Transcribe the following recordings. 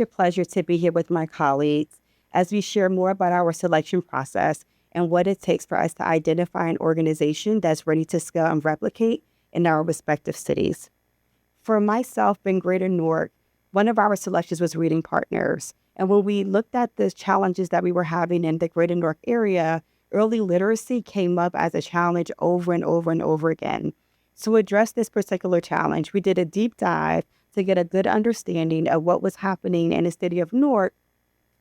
a pleasure to be here with my colleagues as we share more about our selection process and what it takes for us to identify an organization that's ready to scale and replicate in our respective cities. For myself in Greater Newark, one of our selections was Reading Partners. And when we looked at the challenges that we were having in the Greater Newark area, early literacy came up as a challenge over and over and over again. To address this particular challenge, we did a deep dive to get a good understanding of what was happening in the city of Newark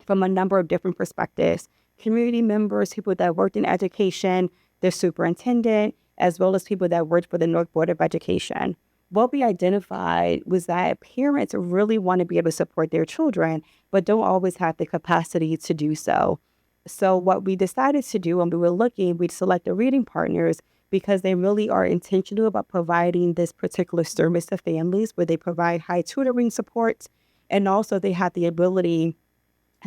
from a number of different perspectives. Community members, people that worked in education, the superintendent, as well as people that worked for the Newark Board of Education. What we identified was that parents really want to be able to support their children, but don't always have the capacity to do so. So what we decided to do when we were looking, we'd select the Reading Partners because they really are intentional about providing this particular service to families where they provide high tutoring support. And also they have the ability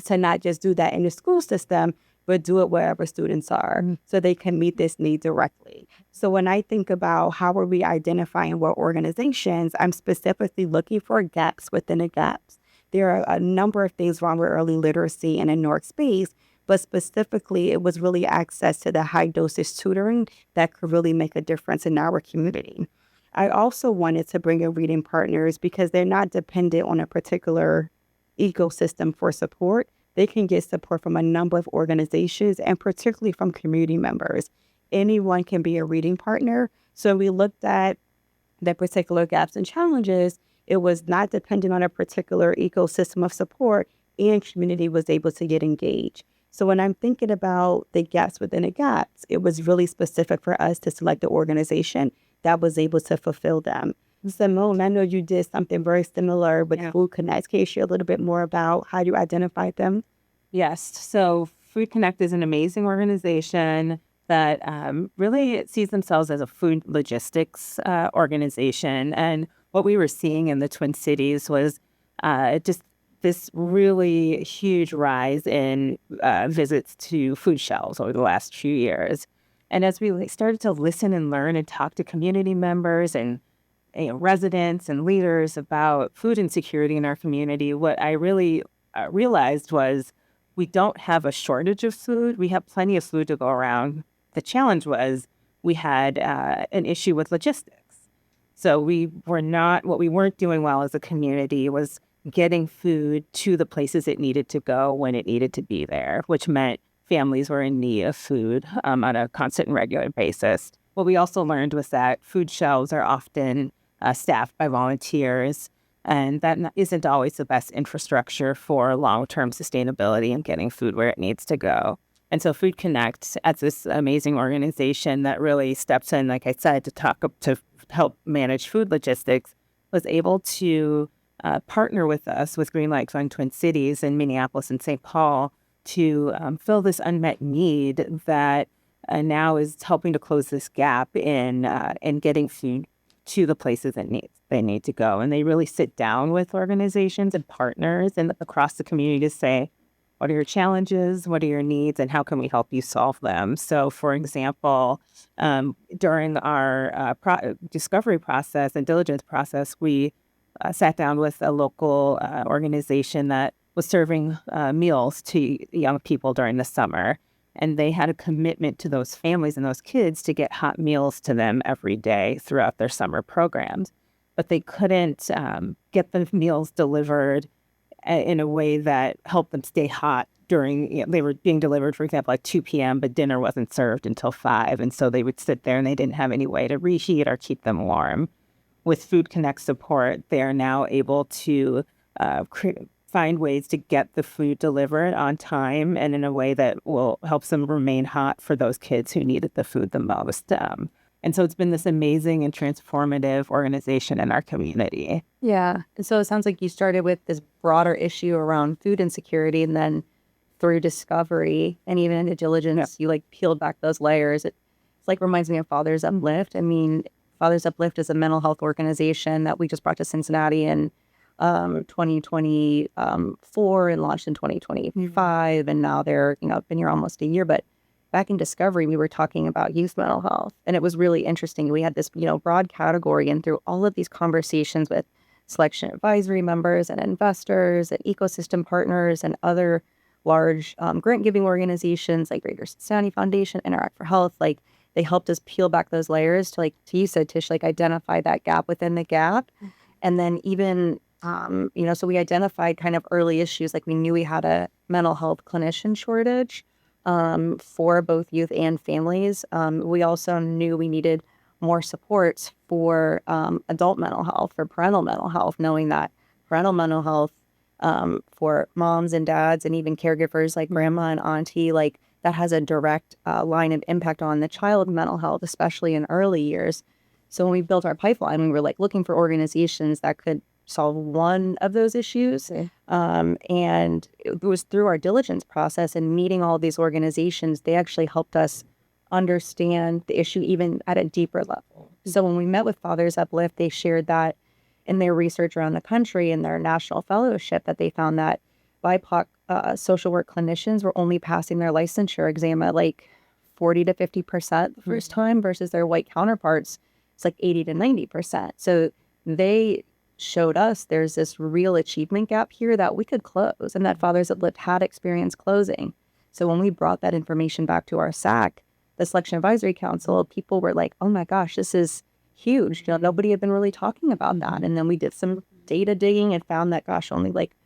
to not just do that in the school system, but do it wherever students are so they can meet this need directly. So when I think about how are we identifying what organizations, I'm specifically looking for gaps within the gaps. There are a number of things wrong with early literacy in a Newark space, but specifically it was really access to the high dosage tutoring that could really make a difference in our community. I also wanted to bring in Reading Partners because they're not dependent on a particular ecosystem for support. They can get support from a number of organizations and particularly from community members. Anyone can be a reading partner. So we looked at the particular gaps and challenges. It was not dependent on a particular ecosystem of support, and community was able to get engaged. So when I'm thinking about the gaps within the gaps, it was really specific for us to select the organization that was able to fulfill them. Simone, I know you did something very similar with Food Connect. Can you share a little bit more about how you identified them? Yes. So Food Connect is an amazing organization that really sees themselves as a food logistics organization. And what we were seeing in the Twin Cities was just this really huge rise in visits to food shelves over the last few years. And as we started to listen and learn and talk to community members and residents and leaders about food insecurity in our community, what I really realized was we don't have a shortage of food. We have plenty of food to go around. The challenge was we had an issue with logistics. So what we weren't doing well as a community was getting food to the places it needed to go when it needed to be there, which meant families were in need of food on a constant and regular basis. What we also learned was that food shelves are often staffed by volunteers, and that isn't always the best infrastructure for long-term sustainability and getting food where it needs to go. And so Food Connect, as this amazing organization that really steps in, like I said, to help manage food logistics, was able to partner with us with Green Light Fund Twin Cities in Minneapolis and St. Paul to fill this unmet need that now is helping to close this gap in getting food to the places they need to go. And they really sit down with organizations and partners and across the community to say, what are your challenges? What are your needs? And how can we help you solve them? So, for example, during our discovery process and diligence process, we sat down with a local organization that was serving meals to young people during the summer. And they had a commitment to those families and those kids to get hot meals to them every day throughout their summer programs. But they couldn't get the meals delivered in a way that helped them stay hot during, they were being delivered, for example, at 2 p.m., but dinner wasn't served until 5. And so they would sit there and they didn't have any way to reheat or keep them warm. With Food Connect support, they are now able to find ways to get the food delivered on time and in a way that will help them remain hot for those kids who needed the food the most. And so it's been this amazing and transformative organization in our community. Yeah. And so it sounds like you started with this broader issue around food insecurity, and then through discovery and even into diligence, you peeled back those layers. It's reminds me of Fathers Uplift. I mean, Fathers Uplift is a mental health organization that we just brought to Cincinnati in 2024 and launched in 2025. And now they're, been here almost a year. But back in Discovery, we were talking about youth mental health. And it was really interesting. We had this, broad category, and through all of these conversations with selection advisory members and investors and ecosystem partners and other large grant giving organizations like Greater Cincinnati Foundation, Interact for Health. Like, they helped us peel back those layers to, like you said, Tish, like identify that gap within the gap. And then even, so we identified kind of early issues. Like, we knew we had a mental health clinician shortage for both youth and families. We also knew we needed more supports for adult mental health, for parental mental health, knowing that parental mental health for moms and dads and even caregivers like grandma and auntie, like that has a direct line of impact on the child mental health, especially in early years. So when we built our pipeline, we were like looking for organizations that could solve one of those issues. And it was through our diligence process and meeting all these organizations, they actually helped us understand the issue even at a deeper level. So when we met with Fathers Uplift, they shared that in their research around the country and their national fellowship that they found that BIPOC social work clinicians were only passing their licensure exam at like 40 to 50% the first time versus their white counterparts, it's like 80 to 90%. So they showed us there's this real achievement gap here that we could close and that Fathers Uplift had experience closing. So when we brought that information back to our SAC, the Selection Advisory Council, people were like, oh my gosh, this is huge. Nobody had been really talking about that. And then we did some data digging and found that, gosh, only like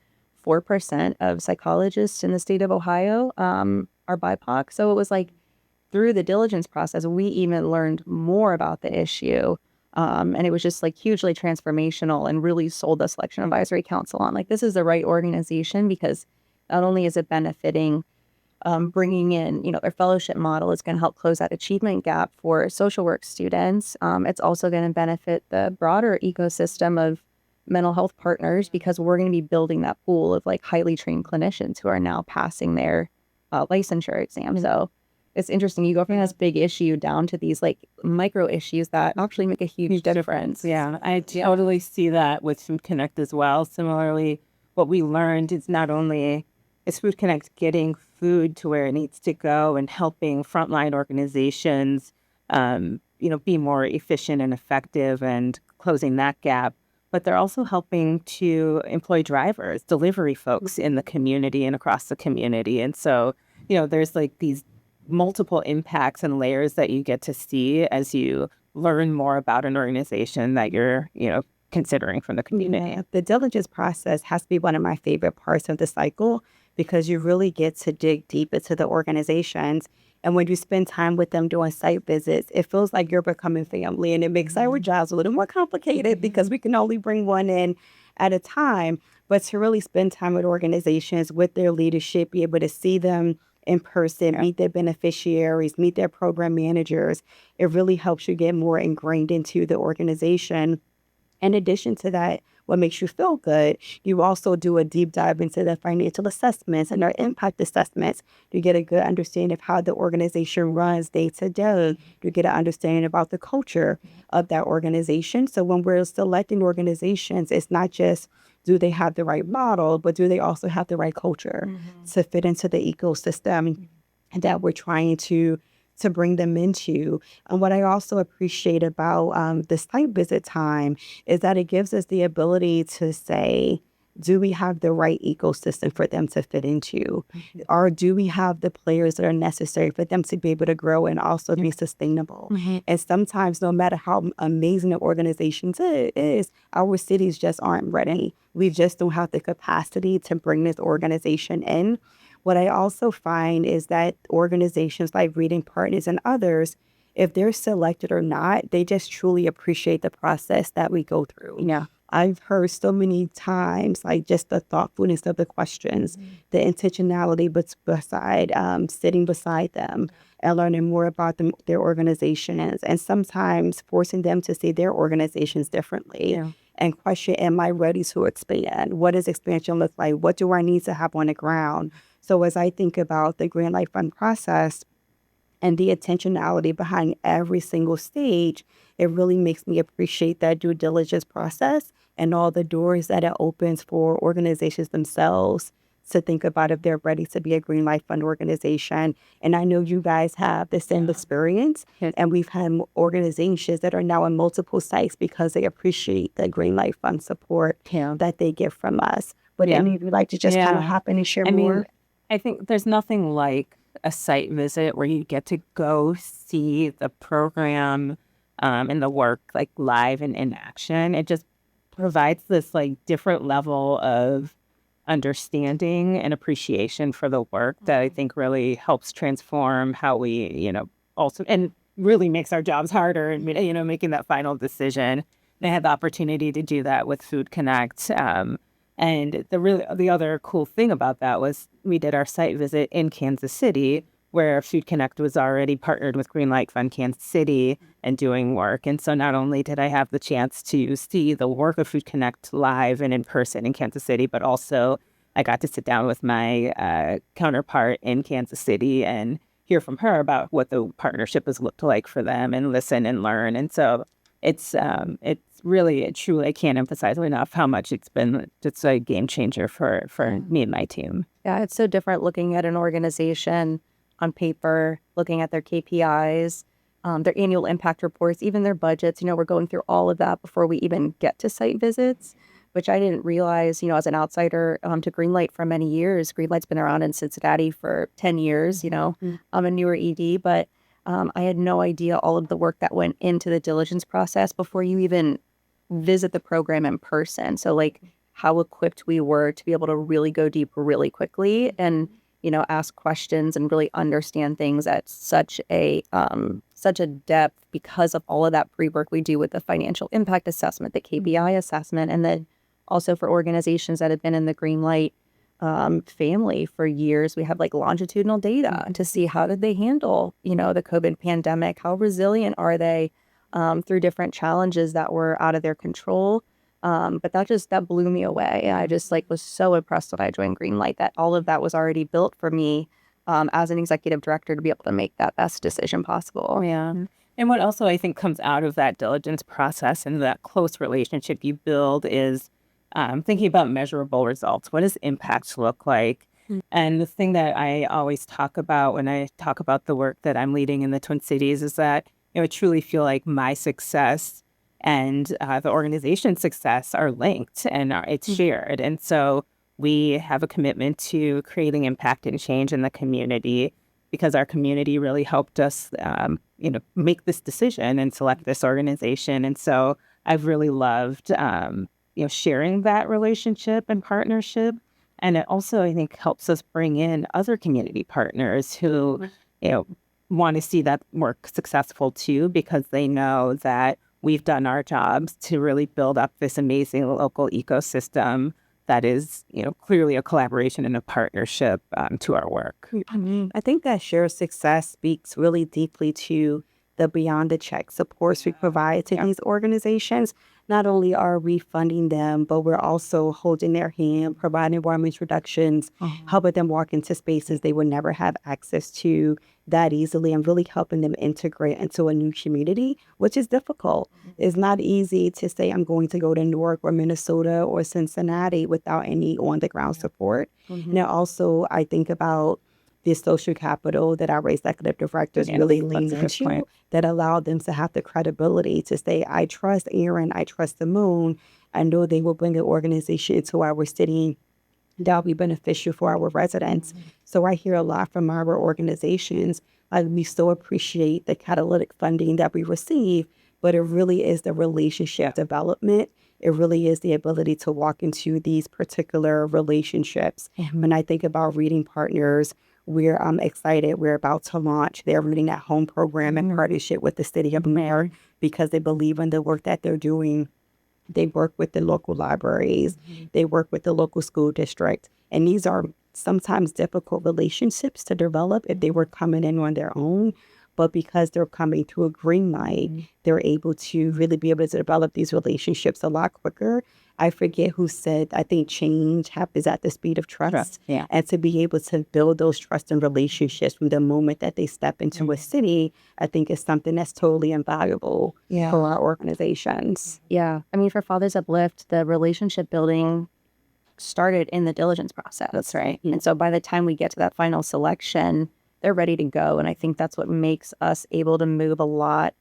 4% of psychologists in the state of Ohio are BIPOC. So it was like through the diligence process, we even learned more about the issue. And it was just like hugely transformational and really sold the Selection Advisory Council on like, this is the right organization because not only is it benefiting bringing in, their fellowship model is going to help close that achievement gap for social work students. It's also going to benefit the broader ecosystem of mental health partners because we're going to be building that pool of like highly trained clinicians who are now passing their licensure exam. So it's interesting. You go from this big issue down to these like micro issues that actually make a huge difference. Yeah, I totally see that with Food Connect as well. Similarly, what we learned is not only is Food Connect getting food to where it needs to go and helping frontline organizations, be more efficient and effective and closing that gap, but they're also helping to employ drivers, delivery folks in the community and across the community. And so, there's like these multiple impacts and layers that you get to see as you learn more about an organization that you're, considering from the community. Yeah, the diligence process has to be one of my favorite parts of the cycle because you really get to dig deep into the organizations. And when you spend time with them doing site visits, it feels like you're becoming family. And it makes our jobs a little more complicated because we can only bring one in at a time. But to really spend time with organizations, with their leadership, be able to see them in person, meet their beneficiaries, meet their program managers, it really helps you get more ingrained into the organization. In addition to that, what makes you feel good, you also do a deep dive into the financial assessments and our impact assessments. You get a good understanding of how the organization runs day to day. You get an understanding about the culture of that organization. So when we're selecting organizations, it's not just do they have the right model, but do they also have the right culture to fit into the ecosystem that we're trying to bring them into. And what I also appreciate about the site visit time is that it gives us the ability to say, do we have the right ecosystem for them to fit into? Or do we have the players that are necessary for them to be able to grow and also be sustainable? And sometimes, no matter how amazing the organization is, our cities just aren't ready. We just don't have the capacity to bring this organization in. What I also find is that organizations like Reading Partners and others, if they're selected or not, they just truly appreciate the process that we go through. Yeah. I've heard so many times, like just the thoughtfulness of the questions, the intentionality beside sitting beside them and learning more about their organizations, and sometimes forcing them to see their organizations differently and question, am I ready to expand? What does expansion look like? What do I need to have on the ground? So as I think about the Grant Life Fund process and the intentionality behind every single stage, it really makes me appreciate that due diligence process and all the doors that it opens for organizations themselves to think about if they're ready to be a Green Light Fund organization. And I know you guys have the same experience. And we've had organizations that are now on multiple sites because they appreciate the Green Light Fund support that they get from us. But any of you like to just kind of hop in and share more? I think there's nothing like a site visit where you get to go see the program and the work like live and in action. It just provides this like different level of understanding and appreciation for the work that I think really helps transform how we, also, and really makes our jobs harder and, making that final decision. And I had the opportunity to do that with Food Connect. And the other cool thing about that was we did our site visit in Kansas City, where Food Connect was already partnered with Green Light Fund Kansas City and doing work. And so not only did I have the chance to see the work of Food Connect live and in person in Kansas City, but also I got to sit down with my counterpart in Kansas City and hear from her about what the partnership has looked like for them and listen and learn. And so it's really, truly, I can't emphasize enough how much it's been just a game changer for me and my team. Yeah, it's so different looking at an organization on paper, looking at their KPIs, their annual impact reports, even their budgets. We're going through all of that before we even get to site visits, which I didn't realize, as an outsider to Greenlight for many years. Greenlight's been around in Cincinnati for 10 years, I'm a newer ED, but I had no idea all of the work that went into the diligence process before you even visit the program in person. So like how equipped we were to be able to really go deep really quickly and ask questions and really understand things at such a depth because of all of that pre-work we do with the financial impact assessment, the KPI assessment, and then also for organizations that have been in the Green Light family for years, we have like longitudinal data to see how did they handle, the COVID pandemic, how resilient are they through different challenges that were out of their control. But that blew me away. I just was so impressed when I joined Greenlight that all of that was already built for me as an executive director to be able to make that best decision possible. Yeah. And what also I think comes out of that diligence process and that close relationship you build is thinking about measurable results. What does impact look like? And the thing that I always talk about when I talk about the work that I'm leading in the Twin Cities is that I truly feel like my success and the organization's success are linked and it's shared. And so we have a commitment to creating impact and change in the community because our community really helped us, make this decision and select this organization. And so I've really loved, sharing that relationship and partnership. And it also, I think, helps us bring in other community partners who, want to see that work successful too, because they know that we've done our jobs to really build up this amazing local ecosystem that is, clearly a collaboration and a partnership to our work. I think that shared success speaks really deeply to the beyond the check supports we provide to these organizations. Not only are we funding them, but we're also holding their hand, providing warm introductions, helping them walk into spaces they would never have access to that easily, and really helping them integrate into a new community, which is difficult. It's not easy to say, I'm going to go to Newark or Minnesota or Cincinnati without any on-the-ground support. Now, also, I think about the social capital that our executive directors really lean into that allowed them to have the credibility to say, I trust Erin, I trust Simone. I know they will bring an organization into our city that will be beneficial for our residents. So I hear a lot from our organizations. We so appreciate the catalytic funding that we receive, but it really is the relationship development. It really is the ability to walk into these particular relationships. When I think about reading partners, we're excited. We're about to launch their Reading at Home program in partnership with the city of Newark because they believe in the work that they're doing. They work with the local libraries. They work with the local school district. And these are sometimes difficult relationships to develop if they were coming in on their own. But because they're coming through a green light, they're able to really be able to develop these relationships a lot quicker. I forget who said, I think change happens at the speed of trust. And to be able to build those trust and relationships from the moment that they step into a city, I think is something that's totally invaluable for our organizations. Yeah. I mean, for Fathers Uplift, the relationship building started in the diligence process. That's right. And so by the time we get to that final selection, they're ready to go. And I think that's what makes us able to move a lot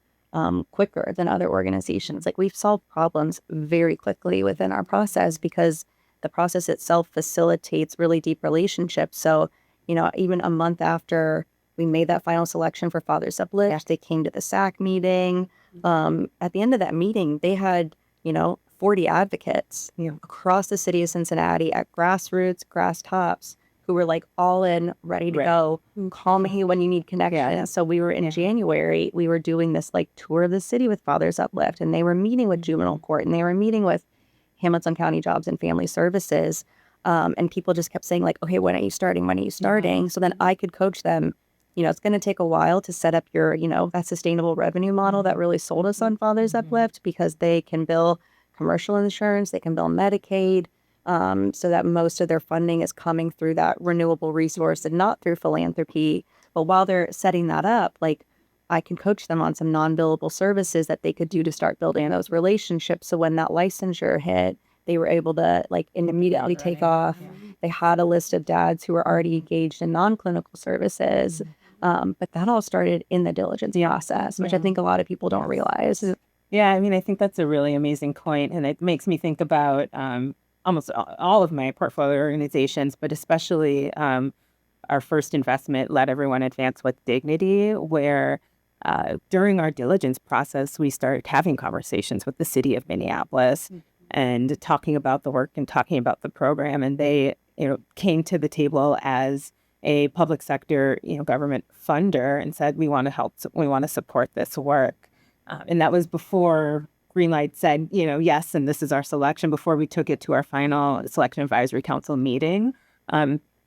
quicker than other organizations. Like we've solved problems very quickly within our process because the process itself facilitates really deep relationships. So, even a month after we made that final selection for Fathers Uplift, they came to the SAC meeting. At the end of that meeting, they had, 40 advocates across the city of Cincinnati at grassroots, grass tops, who were like all in, ready to go. Call me when you need connection. And so we were in January, we were doing this like tour of the city with Fathers Uplift, and they were meeting with juvenile court, and they were meeting with Hamilton County Jobs and Family Services. And people just kept saying like, okay, when are you starting? When are you starting? So then I could coach them. It's going to take a while to set up your, that sustainable revenue model that really sold us on Fathers Uplift, because they can bill commercial insurance, they can bill Medicaid, so that most of their funding is coming through that renewable resource and not through philanthropy. But while they're setting that up, like I can coach them on some non-billable services that they could do to start building those relationships. So when that licensure hit, they were able to like immediately take off. They had a list of dads who were already engaged in non-clinical services. But that all started in the diligence process, which I think a lot of people don't realize. Yeah, I mean, I think that's a really amazing point, and it makes me think about almost all of my portfolio organizations, but especially our first investment, Let Everyone Advance with Dignity, where during our diligence process, we started having conversations with the city of Minneapolis and talking about the work and talking about the program, and they came to the table as a public sector government funder and said, we want to help, we want to support this work. And that was before Greenlight said, yes, and this is our selection, before we took it to our final Selection Advisory Council meeting.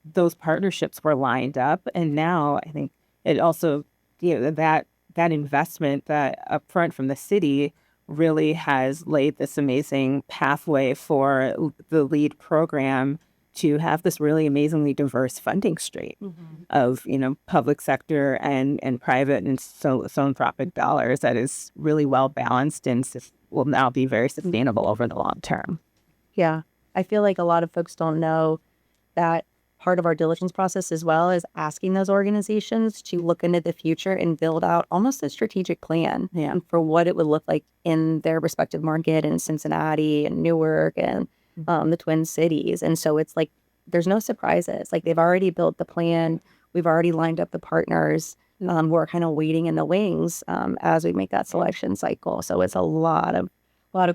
Those partnerships were lined up. And now I think it also, that investment, that upfront from the city, really has laid this amazing pathway for the LEAD program to have this really amazingly diverse funding stream of, public sector and private and philanthropic dollars that is really well balanced and will now be very sustainable over the long term. Yeah. I feel like a lot of folks don't know that part of our diligence process as well is asking those organizations to look into the future and build out almost a strategic plan for what it would look like in their respective market in Cincinnati and Newark and the Twin Cities. And so it's like, there's no surprises. Like they've already built the plan. We've already lined up the partners. We're kind of waiting in the wings as we make that selection cycle. So it's a lot of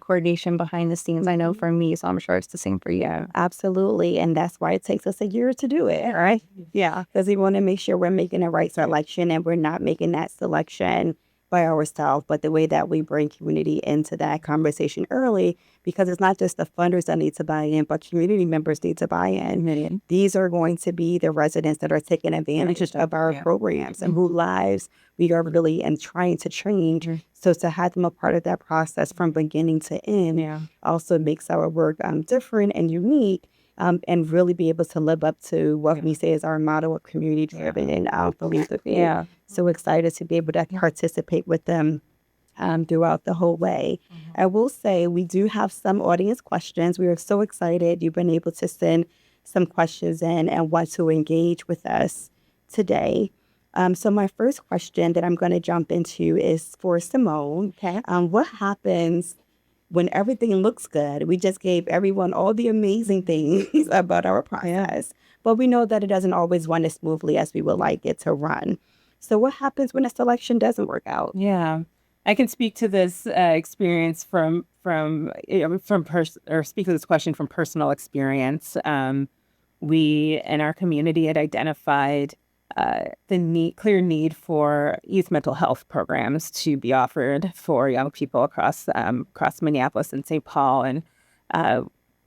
coordination behind the scenes, I know, for me. So I'm sure it's the same for you. Yeah, absolutely. And that's why it takes us a year to do it, right? Yeah, because we want to make sure we're making the right selection and we're not making that selection by ourselves, but the way that we bring community into that conversation early, because it's not just the funders that need to buy in, but community members need to buy in. These are going to be the residents that are taking advantage of our programs and whose lives we are really and trying to change. So to have them a part of that process from beginning to end also makes our work different and unique. And really be able to live up to what we say is our motto of community-driven and philanthropy. So excited to be able to participate with them throughout the whole way. I will say we do have some audience questions. We are so excited you've been able to send some questions in and want to engage with us today. So my first question that I'm going to jump into is for Simone. What happens when everything looks good? We just gave everyone all the amazing things about our process, but we know that it doesn't always run as smoothly as we would like it to run. So what happens when a selection doesn't work out? Yeah, I can speak to this experience from speak to this question from personal experience. We in our community had identified the clear need for youth mental health programs to be offered for young people across Minneapolis and St. Paul, and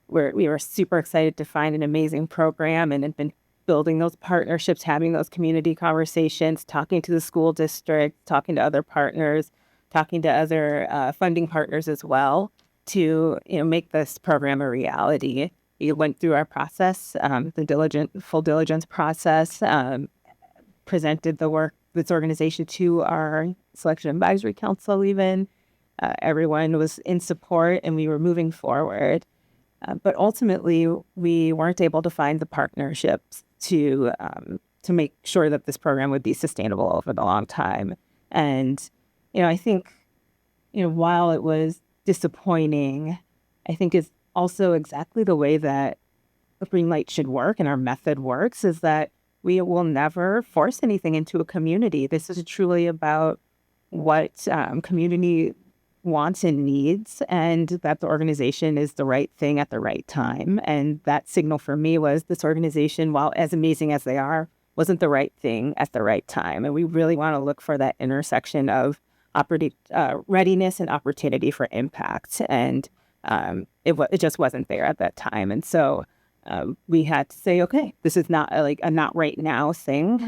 we were super excited to find an amazing program and had been building those partnerships, having those community conversations, talking to the school district, talking to other partners, talking to other funding partners as well to make this program a reality. We went through our process, the full diligence process. Presented the work, this organization, to our Selection Advisory Council even. Everyone was in support and we were moving forward. But ultimately, we weren't able to find the partnerships to make sure that this program would be sustainable over the long time. And, I think, while it was disappointing, I think it's also exactly the way that the green light should work and our method works is that we will never force anything into a community. This is truly about what community wants and needs, and that the organization is the right thing at the right time. And that signal for me was this organization, while as amazing as they are, wasn't the right thing at the right time. And we really want to look for that intersection of readiness and opportunity for impact. And it just wasn't there at that time. And so we had to say, okay, this is not like a not right now thing,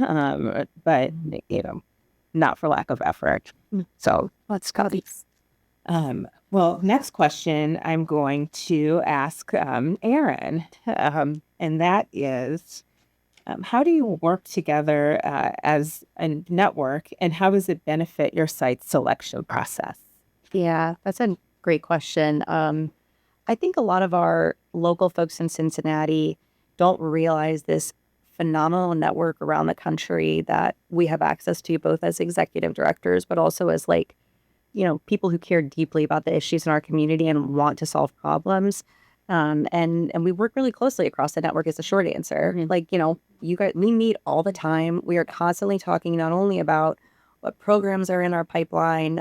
but not for lack of effort. So let's go. Well, next question I'm going to ask Erin, and that is, how do you work together as a network, and how does it benefit your site selection process? Yeah, that's a great question. I think a lot of our local folks in Cincinnati don't realize this phenomenal network around the country that we have access to, both as executive directors, but also as people who care deeply about the issues in our community and want to solve problems. And we work really closely across the network is the short answer. You guys, we meet all the time. We are constantly talking not only about what programs are in our pipeline,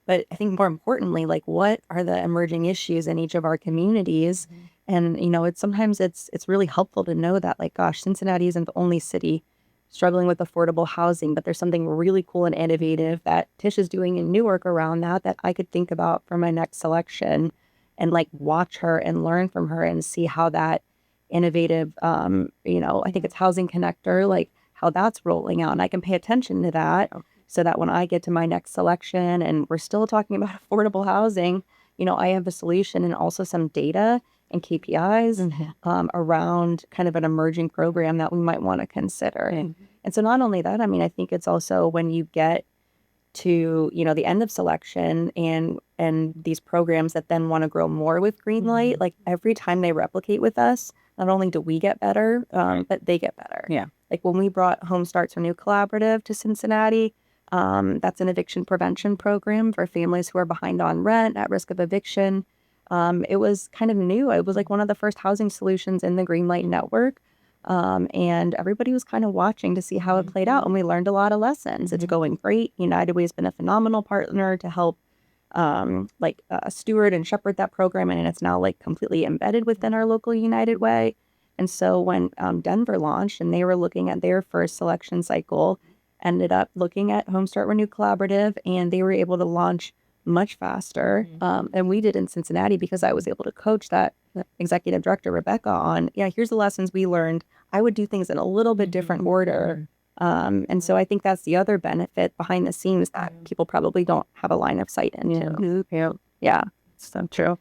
but I think more importantly, what are the emerging issues in each of our communities? And, it's really helpful to know that, gosh, Cincinnati isn't the only city struggling with affordable housing, but there's something really cool and innovative that Tish is doing in Newark around that I could think about for my next selection and watch her and learn from her and see how that innovative, I think it's Housing Connector, how that's rolling out. And I can pay attention to that so that when I get to my next selection and we're still talking about affordable housing, I have a solution and also some data and KPIs around kind of an emerging program that we might want to consider. And so not only that, I think it's also when you get to, the end of selection and these programs that then want to grow more with Greenlight, every time they replicate with us, not only do we get better, but they get better. Yeah. When we brought Home Starts Renew Collaborative to Cincinnati, that's an eviction prevention program for families who are behind on rent, at risk of eviction. It was kind of new. It was one of the first housing solutions in the Greenlight network. And everybody was kind of watching to see how it played out. And we learned a lot of lessons. It's going great. United Way has been a phenomenal partner to help steward and shepherd that program. And it's now completely embedded within our local United Way. And so when Denver launched and they were looking at their first selection cycle, ended up looking at Home Start Renew Collaborative, and they were able to launch much faster than we did in Cincinnati because I was able to coach that executive director, Rebecca, on, here's the lessons we learned. I would do things in a little bit different order. And so I think that's the other benefit behind the scenes that people probably don't have a line of sight into. Yeah. So true.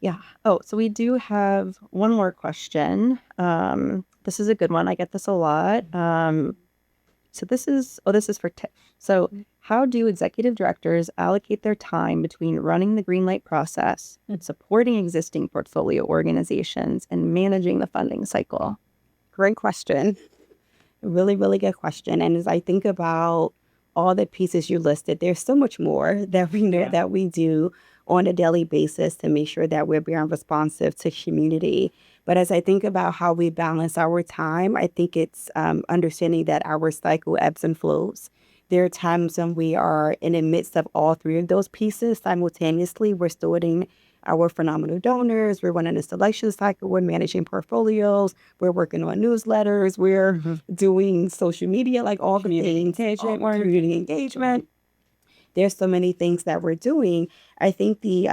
Yeah. Oh, so we do have one more question. This is a good one. I get this a lot. So this is for Tish. So how do executive directors allocate their time between running the Greenlight process and supporting existing portfolio organizations and managing the funding cycle? Great question. Really, really good question. And as I think about all the pieces you listed, there's so much more that we know that we do on a daily basis to make sure that we're being responsive to community. But as I think about how we balance our time, I think it's understanding that our cycle ebbs and flows. There are times when we are in the midst of all three of those pieces simultaneously. We're stewarding our phenomenal donors. We're running a selection cycle. We're managing portfolios. We're working on newsletters. We're doing social media, all community engagement. We're community engagement. There's so many things that we're doing. I think the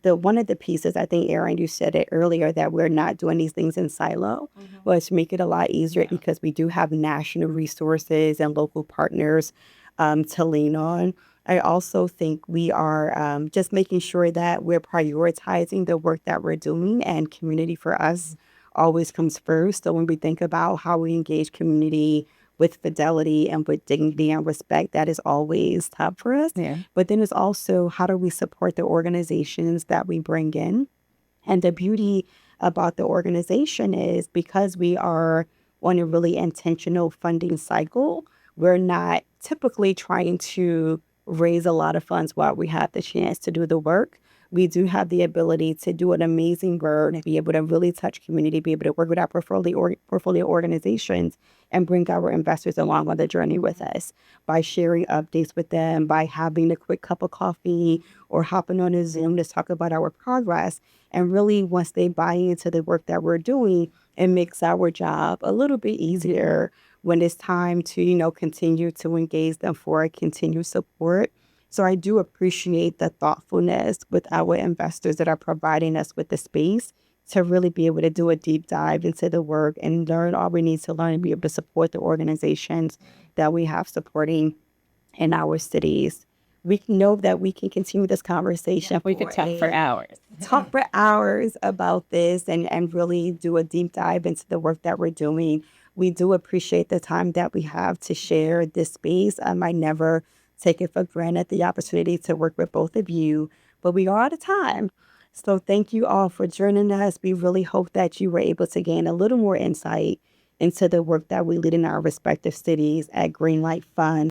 one of the pieces, I think, Erin, you said it earlier, that we're not doing these things in silo, but to make it a lot easier because we do have national resources and local partners to lean on. I also think we are just making sure that we're prioritizing the work that we're doing, and community for us always comes first. So when we think about how we engage community with fidelity and with dignity and respect, that is always top for us. Yeah. But then it's also, how do we support the organizations that we bring in? And the beauty about the organization is because we are on a really intentional funding cycle, we're not typically trying to raise a lot of funds while we have the chance to do the work. We do have the ability to do an amazing work, be able to really touch community, be able to work with our portfolio organizations and bring our investors along on the journey with us by sharing updates with them, by having a quick cup of coffee or hopping on a Zoom to talk about our progress. And really, once they buy into the work that we're doing, it makes our job a little bit easier when it's time to, continue to engage them for continued support. So I do appreciate the thoughtfulness with our investors that are providing us with the space to really be able to do a deep dive into the work and learn all we need to learn and be able to support the organizations that we have supporting in our cities. We can know that we can continue this conversation. We could talk for hours. Talk for hours about this and really do a deep dive into the work that we're doing. We do appreciate the time that we have to share this space. I might never take it for granted the opportunity to work with both of you, but we are out of time. So thank you all for joining us. We really hope that you were able to gain a little more insight into the work that we lead in our respective cities at Greenlight Fund.